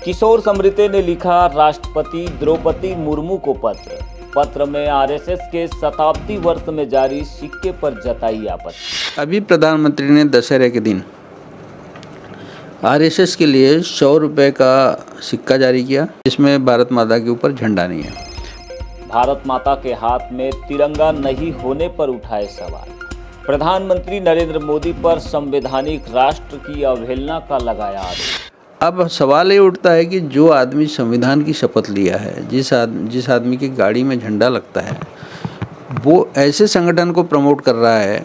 किशोर समृते ने लिखा राष्ट्रपति द्रौपदी मुर्मू को पत्र। पत्र में आरएसएस के शताब्दी वर्ष में जारी सिक्के पर जताई आपत्ति। अभी प्रधानमंत्री ने दशहरे के दिन आरएसएस के लिए 100 रुपये का सिक्का जारी किया, जिसमें भारत माता के ऊपर झंडा नहीं है। भारत माता के हाथ में तिरंगा नहीं होने पर उठाए सवाल। प्रधानमंत्री नरेंद्र मोदी पर संवैधानिक राष्ट्र की अवहेलना का लगाया आरोप। अब सवाल ये उठता है कि जो आदमी संविधान की शपथ लिया है, जिस आदमी की गाड़ी में झंडा लगता है, वो ऐसे संगठन को प्रमोट कर रहा है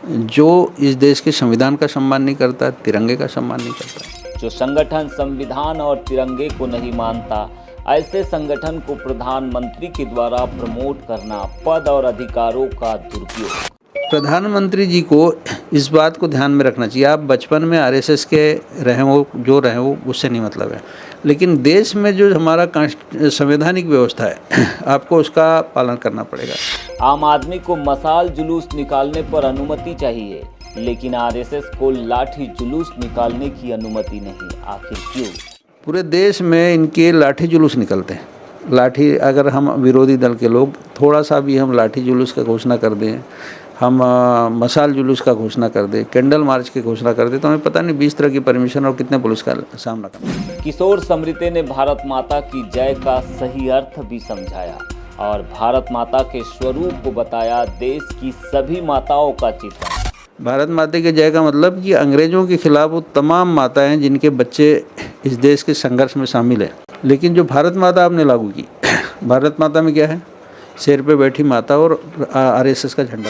जो इस देश के संविधान का सम्मान नहीं करता, तिरंगे का सम्मान नहीं करता। जो संगठन संविधान और तिरंगे को नहीं मानता, ऐसे संगठन को प्रधानमंत्री के द्वारा प्रमोट करना पद और अधिकारों का दुरुपयोग। प्रधानमंत्री जी को इस बात को ध्यान में रखना चाहिए। आप बचपन में आरएसएस के रहे हो उससे नहीं मतलब है, लेकिन देश में जो हमारा संवैधानिक व्यवस्था है आपको उसका पालन करना पड़ेगा। आम आदमी को मशाल जुलूस निकालने पर अनुमति चाहिए, लेकिन आरएसएस को लाठी जुलूस निकालने की अनुमति नहीं। आखिर क्यों? पूरे देश में इनके लाठी जुलूस निकलते हैं। लाठी, अगर हम विरोधी दल के लोग थोड़ा सा भी हम लाठी जुलूस का घोषणा कर दें, हम मशाल जुलूस का घोषणा कर दें, कैंडल मार्च की घोषणा कर दें, तो हमें पता नहीं 20 तरह की परमिशन और कितने पुलिस का सामना करना। किशोर समृते ने भारत माता की जय का सही अर्थ भी समझाया और भारत माता के स्वरूप को बताया देश की सभी माताओं का चित्रण। भारत माता की जय का मतलब कि अंग्रेजों के खिलाफ वो तमाम माताएं जिनके बच्चे इस देश के संघर्ष में शामिल हैं। लेकिन जो भारत माता आपने लागू की, भारत माता में क्या है? शेर पे बैठी माता और आरएसएस का झंडा।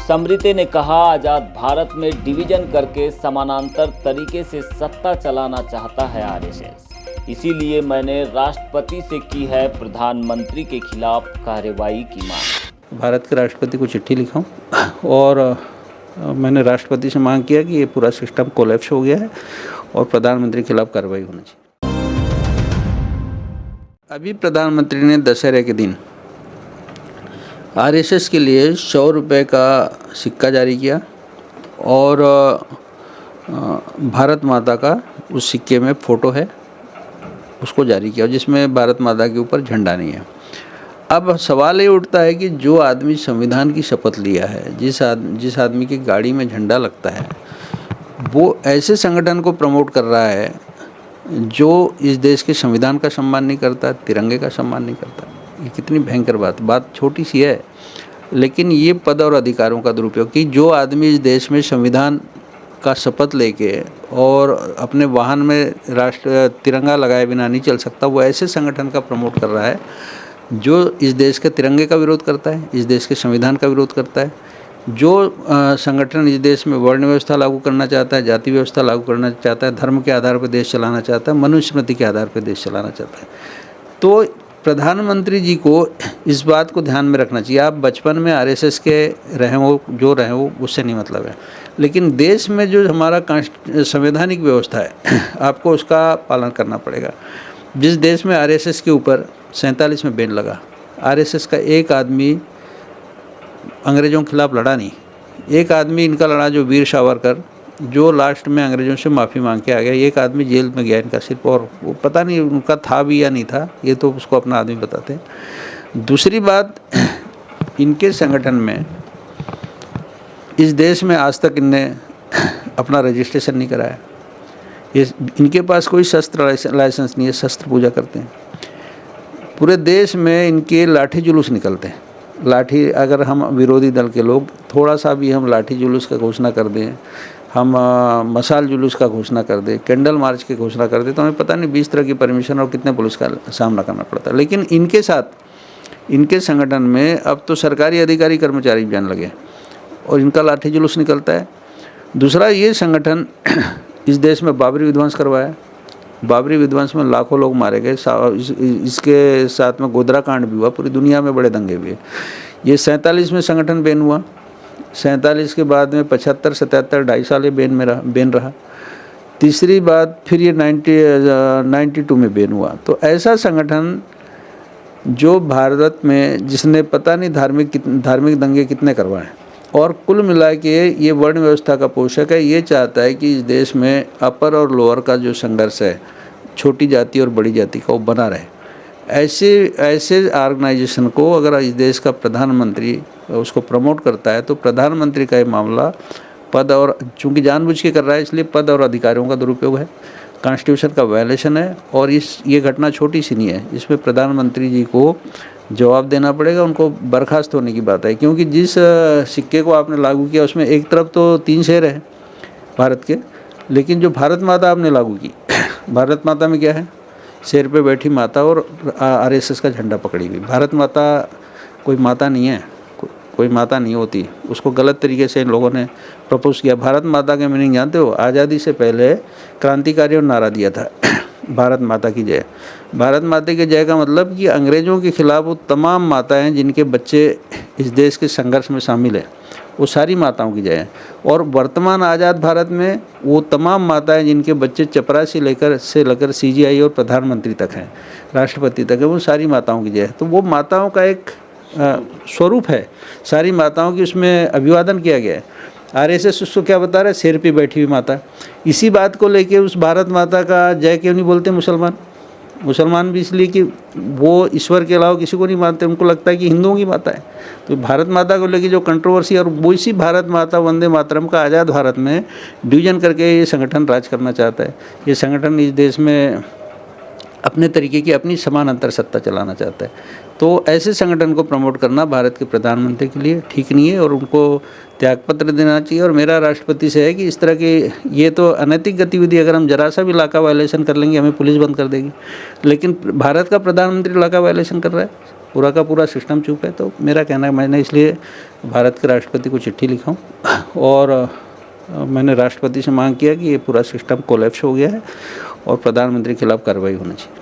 समृते ने कहा, आजाद भारत में डिवीजन करके समानांतर तरीके से सत्ता चलाना चाहता है आरएसएस। इसीलिए मैंने राष्ट्रपति से की है प्रधानमंत्री के खिलाफ कार्रवाई की मांग। भारत के राष्ट्रपति को चिट्ठी लिखा हूँ और मैंने राष्ट्रपति से मांग किया कि ये पूरा सिस्टम कोलैप्स हो गया है और प्रधानमंत्री के खिलाफ कार्रवाई होनी चाहिए। अभी प्रधानमंत्री ने दशहरे के दिन आरएसएस के लिए 100 रुपये का सिक्का जारी किया और भारत माता का उस सिक्के में फ़ोटो है, उसको जारी किया, जिसमें भारत माता के ऊपर झंडा नहीं है। अब सवाल ये उठता है कि जो आदमी संविधान की शपथ लिया है, जिस आदमी की गाड़ी में झंडा लगता है, वो ऐसे संगठन को प्रमोट कर रहा है जो इस देश के संविधान का सम्मान नहीं करता, तिरंगे का सम्मान नहीं करता। ये कितनी भयंकर बात छोटी सी है, लेकिन ये पद और अधिकारों का दुरुपयोग कि जो आदमी इस देश में संविधान का शपथ लेके और अपने वाहन में राष्ट्र तिरंगा लगाए बिना नहीं चल सकता, वो ऐसे संगठन का प्रमोट कर रहा है जो इस देश के तिरंगे का विरोध करता है, इस देश के संविधान का विरोध करता है। जो संगठन इस देश में वर्ण व्यवस्था लागू करना चाहता है, जाति व्यवस्था लागू करना चाहता है, धर्म के आधार पर देश चलाना चाहता है, मनुस्मृति के आधार पर देश चलाना चाहता है, तो प्रधानमंत्री जी को इस बात को ध्यान में रखना चाहिए। आप बचपन में आरएसएस के रहे हो उससे नहीं मतलब है, लेकिन देश में जो हमारा संवैधानिक व्यवस्था है आपको उसका पालन करना पड़ेगा। जिस देश में आरएसएस के ऊपर 47 में बैन लगा, आरएसएस का एक आदमी अंग्रेज़ों के खिलाफ लड़ा नहीं। एक आदमी इनका लड़ा, जो वीर सावरकर, जो लास्ट में अंग्रेज़ों से माफ़ी मांग के आ गया। एक आदमी जेल में गया इनका सिर्फ, और वो पता नहीं उनका था भी या नहीं था, ये तो उसको अपना आदमी बताते हैं। दूसरी बात, इनके संगठन में इस देश में आज तक इनने अपना रजिस्ट्रेशन नहीं कराया। ये इनके पास कोई शस्त्र लाइसेंस नहीं है, शस्त्र पूजा करते हैं। पूरे देश में इनके लाठी जुलूस निकलते हैं। लाठी, अगर हम विरोधी दल के लोग थोड़ा सा भी हम लाठी जुलूस का घोषणा कर दें, हम मशाल जुलूस का घोषणा कर दें, कैंडल मार्च की घोषणा कर दें, तो हमें पता नहीं 20 तरह की परमिशन और कितने पुलिस का सामना करना पड़ता है। लेकिन इनके साथ, इनके संगठन में अब तो सरकारी अधिकारी कर्मचारी भी जाने लगे और इनका लाठी जुलूस निकलता है। दूसरा, ये संगठन इस देश में बाबरी विध्वंस करवाया। बाबरी विध्वंस में लाखों लोग मारे गए। इसके साथ में गोधरा कांड भी हुआ, पूरी दुनिया में बड़े दंगे भी। ये 47 में संगठन बैन हुआ, 47 के बाद में 75, 77, 2.5 साल बैन रहा। तीसरी बात फिर ये 92 में बैन हुआ। तो ऐसा संगठन जो भारत में, जिसने पता नहीं धार्मिक दंगे कितने करवाए, और कुल मिला के ये वर्ण व्यवस्था का पोषक है। ये चाहता है कि इस देश में अपर और लोअर का जो संघर्ष है छोटी जाति और बड़ी जाति का वो बना रहे। ऐसे ऑर्गेनाइजेशन को अगर इस देश का प्रधानमंत्री उसको प्रमोट करता है तो प्रधानमंत्री का ये मामला पद और चूंकि जानबूझ के कर रहा है इसलिए पद और अधिकारियों का दुरुपयोग है, कॉन्स्टिट्यूशन का वायलेशन है। और ये घटना छोटी सी नहीं है, इसमें प्रधानमंत्री जी को जवाब देना पड़ेगा, उनको बर्खास्त होने की बात है। क्योंकि जिस सिक्के को आपने लागू किया उसमें एक तरफ तो 3 शेर हैं भारत के, लेकिन जो भारत माता आपने लागू की भारत माता में क्या है? शेर पे बैठी माता और आरएसएस का झंडा पकड़ी हुई। भारत माता कोई माता नहीं है, कोई माता नहीं होती, उसको गलत तरीके से इन लोगों ने प्रपोज किया। भारत माता के मीनिंग जानते हो? आज़ादी से पहले क्रांतिकारियों ने नारा दिया था भारत माता की जय। भारत माता की जय का मतलब कि अंग्रेज़ों के खिलाफ वो तमाम माताएं जिनके बच्चे इस देश के संघर्ष में शामिल हैं, वो सारी माताओं की जय है। और वर्तमान आज़ाद भारत में वो तमाम माताएं जिनके बच्चे चपरासी लेकर CGI और प्रधानमंत्री तक हैं, राष्ट्रपति तक है, वो सारी माताओं की जय है। तो वो माताओं का एक स्वरूप है, सारी माताओं की उसमें अभिवादन किया गया है। आरएसएस उसको क्या बता रहा है? शेर पे बैठी हुई माता। इसी बात को लेके उस भारत माता का जय क्यों नहीं बोलते मुसलमान भी इसलिए कि वो ईश्वर के अलावा किसी को नहीं मानते, उनको लगता है कि हिंदुओं की माता है। तो भारत माता को लेके जो कंट्रोवर्सी, और वो इसी भारत माता वंदे मातरम का आज़ाद भारत में डिवीजन करके ये संगठन राज करना चाहता है। ये संगठन इस देश में अपने तरीके की अपनी समानांतर सत्ता चलाना चाहता है। तो ऐसे संगठन को प्रमोट करना भारत के प्रधानमंत्री के लिए ठीक नहीं है और उनको त्यागपत्र देना चाहिए। और मेरा राष्ट्रपति से है कि इस तरह की ये तो अनैतिक गतिविधि, अगर हम जरा सा भी इलाका वायलेशन कर लेंगे हमें पुलिस बंद कर देगी, लेकिन भारत का प्रधानमंत्री इलाका वायलेशन कर रहा है, पूरा का पूरा सिस्टम चुप है। तो मेरा कहना है, मैंने इसलिए भारत के राष्ट्रपति को चिट्ठी लिखा हूँ और मैंने राष्ट्रपति से मांग किया कि ये पूरा सिस्टम कोलैप्स हो गया है और प्रधानमंत्री के खिलाफ कार्रवाई होनी चाहिए।